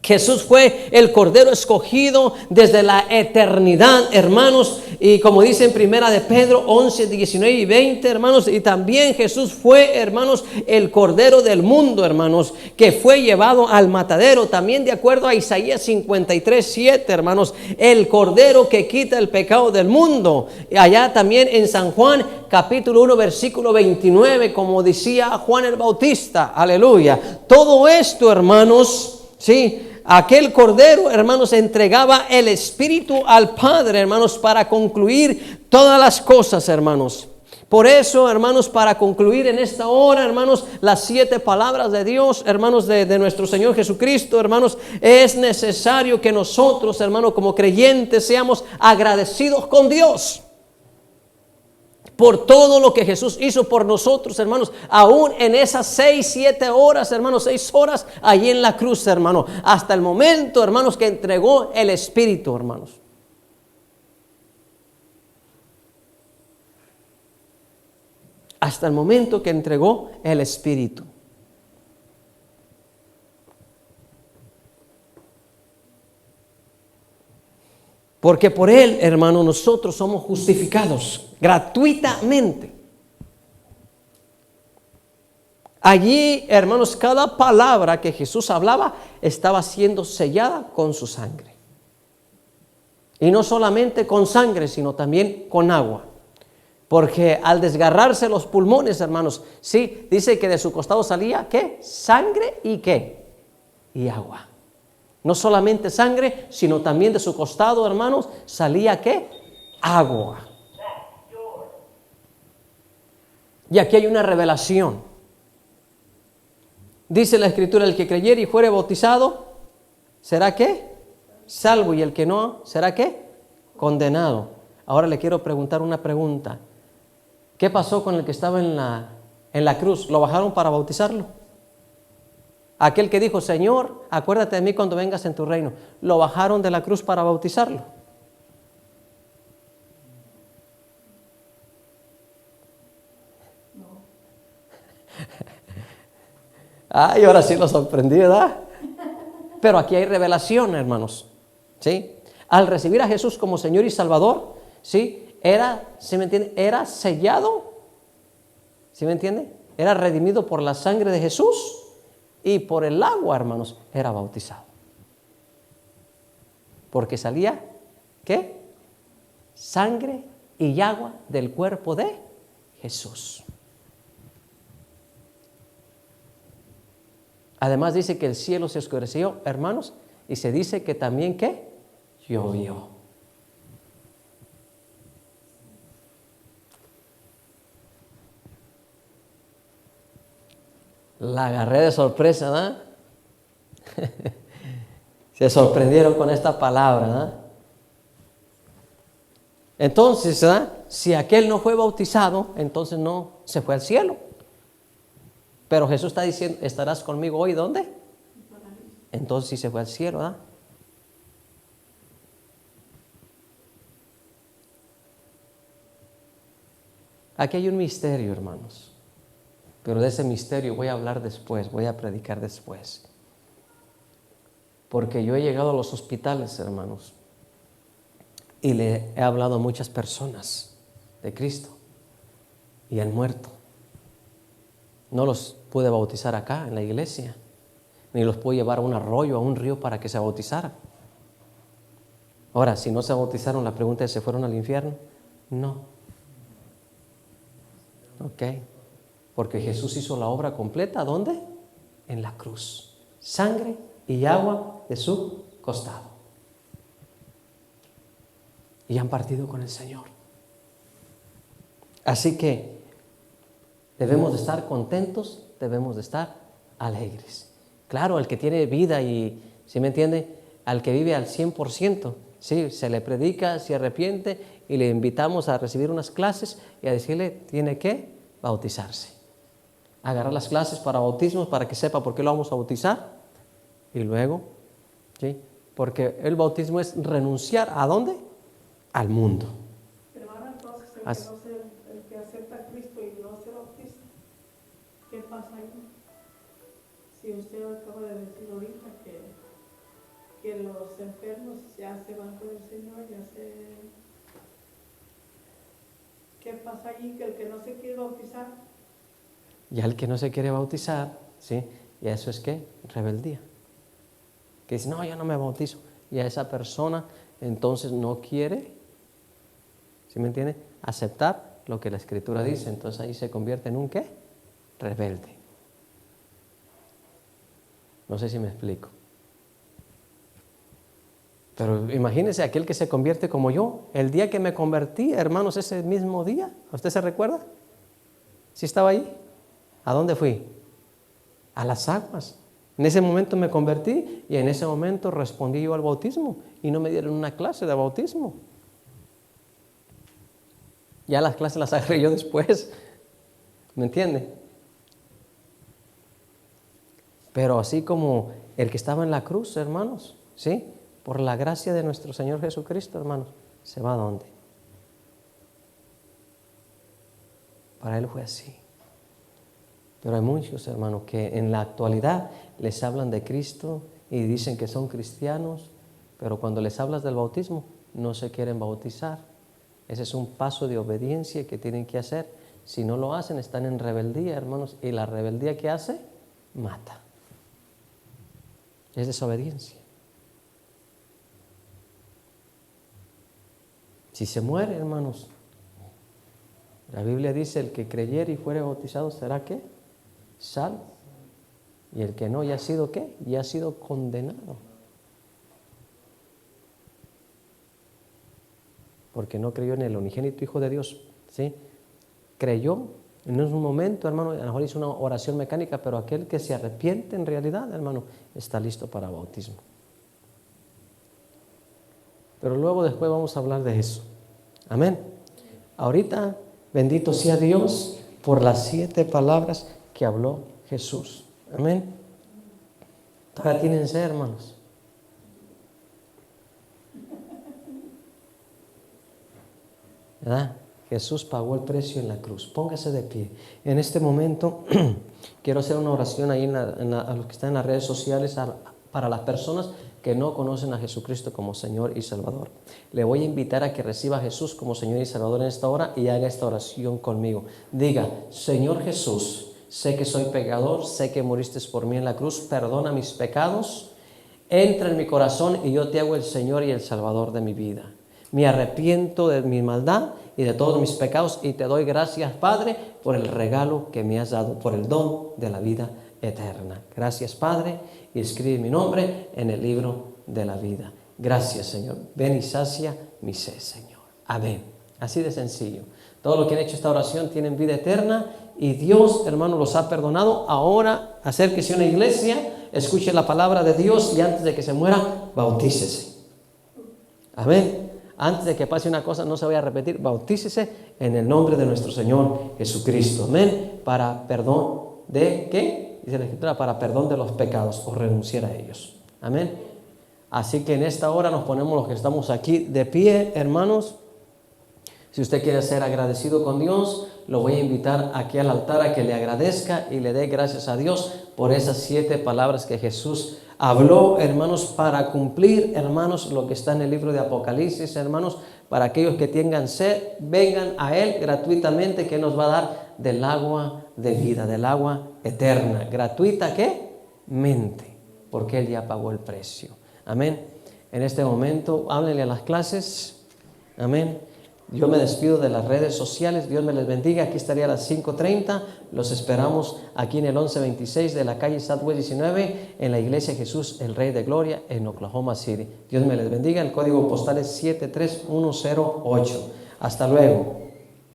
Jesús fue el Cordero escogido desde la eternidad, hermanos, y como dice en primera de Pedro 11, 19 y 20, hermanos, y también Jesús fue, hermanos, el Cordero del mundo, hermanos, que fue llevado al matadero, también de acuerdo a Isaías 53, 7, hermanos, el Cordero que quita el pecado del mundo. Y allá también en San Juan, capítulo 1, versículo 29, como decía Juan el Bautista, aleluya. Todo esto, hermanos, sí, aquel Cordero, hermanos, entregaba el Espíritu al Padre, hermanos, para concluir todas las cosas, hermanos. Por eso, hermanos, para concluir en esta hora, hermanos, las 7 palabras de Dios, hermanos, de nuestro Señor Jesucristo, hermanos, es necesario que nosotros, hermanos, como creyentes, seamos agradecidos con Dios por todo lo que Jesús hizo por nosotros, hermanos, aún en esas 6, 7 horas, hermanos, 6 horas allí en la cruz, hermano, hasta el momento, hermanos, que entregó el Espíritu, hermanos. Hasta el momento que entregó el Espíritu. Porque por Él, hermano, nosotros somos justificados gratuitamente. Allí, hermanos, cada palabra que Jesús hablaba estaba siendo sellada con su sangre. Y no solamente con sangre, sino también con agua. Porque al desgarrarse los pulmones, hermanos, sí, dice que de su costado salía, ¿qué? Sangre y ¿qué? Y agua. No solamente sangre, sino también de su costado, hermanos, salía ¿qué? Agua. Y aquí hay una revelación. Dice la Escritura, el que creyere y fuere bautizado, ¿será qué? Salvo, y el que no, ¿será qué? Condenado. Ahora le quiero preguntar una pregunta. ¿Qué pasó con el que estaba en la cruz? ¿Lo bajaron para bautizarlo? Aquel que dijo, Señor, acuérdate de mí cuando vengas en tu reino. ¿Lo bajaron de la cruz para bautizarlo? No. Ay, ahora sí lo sorprendí, ¿verdad? Pero aquí hay revelación, hermanos. ¿Sí? Al recibir a Jesús como Señor y Salvador, ¿sí? ¿Sí me entiende? Era sellado, ¿sí me entiende? Era redimido por la sangre de Jesús. Y por el agua, hermanos, era bautizado. Porque salía, ¿qué? Sangre y agua del cuerpo de Jesús. Además dice que el cielo se oscureció, hermanos, y se dice que también, ¿qué? Llovió. La agarré de sorpresa, ¿verdad? Se sorprendieron con esta palabra, ¿verdad? Entonces, ¿verdad? Si aquel no fue bautizado, entonces no se fue al cielo. Pero Jesús está diciendo, ¿estarás conmigo hoy? ¿Dónde? Entonces sí se fue al cielo, ¿verdad? Aquí hay un misterio, hermanos. Pero de ese misterio voy a hablar después, voy a predicar después. Porque yo he llegado a los hospitales, hermanos, y le he hablado a muchas personas de Cristo y han muerto. No los pude bautizar acá en la iglesia, ni los pude llevar a un arroyo, a un río para que se bautizaran. Ahora, si no se bautizaron, la pregunta es, ¿se fueron al infierno? No. Ok. Porque Jesús hizo la obra completa, ¿dónde? En la cruz. Sangre y agua de su costado. Y han partido con el Señor. Así que debemos de estar contentos, debemos de estar alegres. Claro, el que tiene vida y, ¿sí me entiende? Al que vive al 100%, sí, se le predica, se arrepiente y le invitamos a recibir unas clases y a decirle, tiene que bautizarse. Agarrar las clases para bautismos para que sepa por qué lo vamos a bautizar. Y luego, ¿sí? Porque el bautismo es renunciar ¿a dónde? Al mundo. Hermana, entonces el que acepta a Cristo y no se bautiza, ¿qué pasa ahí? Si usted acaba de decir ahorita que que los enfermos ya se van con el Señor, ¿Qué pasa allí? Que el que no se quiere bautizar. Ya el que no se quiere bautizar, ¿sí? Y eso es ¿qué? Rebeldía. Que dice, no, yo no me bautizo. Y a esa persona entonces no quiere, ¿sí me entiende? Aceptar lo que la Escritura dice. Entonces ahí se convierte en un ¿qué? Rebelde. No sé si me explico. Pero imagínense aquel que se convierte como yo. El día que me convertí, hermanos, ese mismo día, ¿usted se recuerda? ¿Sí estaba ahí? ¿A dónde fui? A las aguas. En ese momento me convertí y en ese momento respondí yo al bautismo y no me dieron una clase de bautismo. Ya las clases las agarré yo después. ¿Me entiende? Pero así como el que estaba en la cruz, hermanos, ¿sí? Por la gracia de nuestro Señor Jesucristo, hermanos, ¿se va a dónde? Para Él fue así. Pero hay muchos, hermanos, que en la actualidad les hablan de Cristo y dicen que son cristianos, pero cuando les hablas del bautismo, no se quieren bautizar. Ese es un paso de obediencia que tienen que hacer. Si no lo hacen, están en rebeldía, hermanos, y la rebeldía que hace, mata. Es desobediencia. Si se muere, hermanos, la Biblia dice, el que creyere y fuere bautizado será ¿qué? Salvo. Y el que no, ya ha sido ¿qué? Ya ha sido condenado. Porque no creyó en el unigénito Hijo de Dios, ¿sí? Creyó en un momento, hermano, a lo mejor hizo una oración mecánica, pero aquel que se arrepiente en realidad, hermano, está listo para bautismo. Pero luego después vamos a hablar de eso. Amén. Ahorita, bendito sea Dios por las 7 palabras que habló Jesús. Amén. Todavía tienen sed, hermanos. ¿Verdad? Jesús pagó el precio en la cruz. Póngase de pie. En este momento quiero hacer una oración ahí a los que están en las redes sociales para las personas que no conocen a Jesucristo como Señor y Salvador. Le voy a invitar a que reciba a Jesús como Señor y Salvador en esta hora y haga esta oración conmigo. Diga, Señor Jesús, sé que soy pecador, sé que moriste por mí en la cruz, perdona mis pecados, entra en mi corazón y yo te hago el Señor y el Salvador de mi vida. Me arrepiento de mi maldad y de todos mis pecados y te doy gracias, Padre, por el regalo que me has dado, por el don de la vida eterna. Gracias, Padre, y escribe mi nombre en el libro de la vida. Gracias, Señor. Ven y sacia mi sed, Señor. Amén. Así de sencillo. Todos los que han hecho esta oración tienen vida eterna y Dios, hermano, los ha perdonado. Ahora, acérquese a una iglesia, escuche la palabra de Dios y antes de que se muera, bautícese. Amén. Antes de que pase una cosa, no se vaya a repetir, bautícese en el nombre de nuestro Señor Jesucristo. Amén. Para perdón de ¿qué? Dice la Escritura, para perdón de los pecados o renunciar a ellos. Amén. Así que en esta hora nos ponemos los que estamos aquí de pie, hermanos. Si usted quiere ser agradecido con Dios, lo voy a invitar aquí al altar a que le agradezca y le dé gracias a Dios por esas 7 palabras que Jesús habló, hermanos, para cumplir, hermanos, lo que está en el libro de Apocalipsis, hermanos, para aquellos que tengan sed, vengan a Él gratuitamente, que nos va a dar del agua de vida, del agua eterna. ¿Gratuita qué? Mente, porque Él ya pagó el precio. Amén. En este momento, háblenle a las clases. Amén. Yo me despido de las redes sociales. Dios me les bendiga. Aquí estaría a las 5:30. Los esperamos aquí en el 1126 de la calle Southwest 19 en la iglesia Jesús, el Rey de Gloria, en Oklahoma City. Dios me les bendiga. El código postal es 73108. Hasta luego.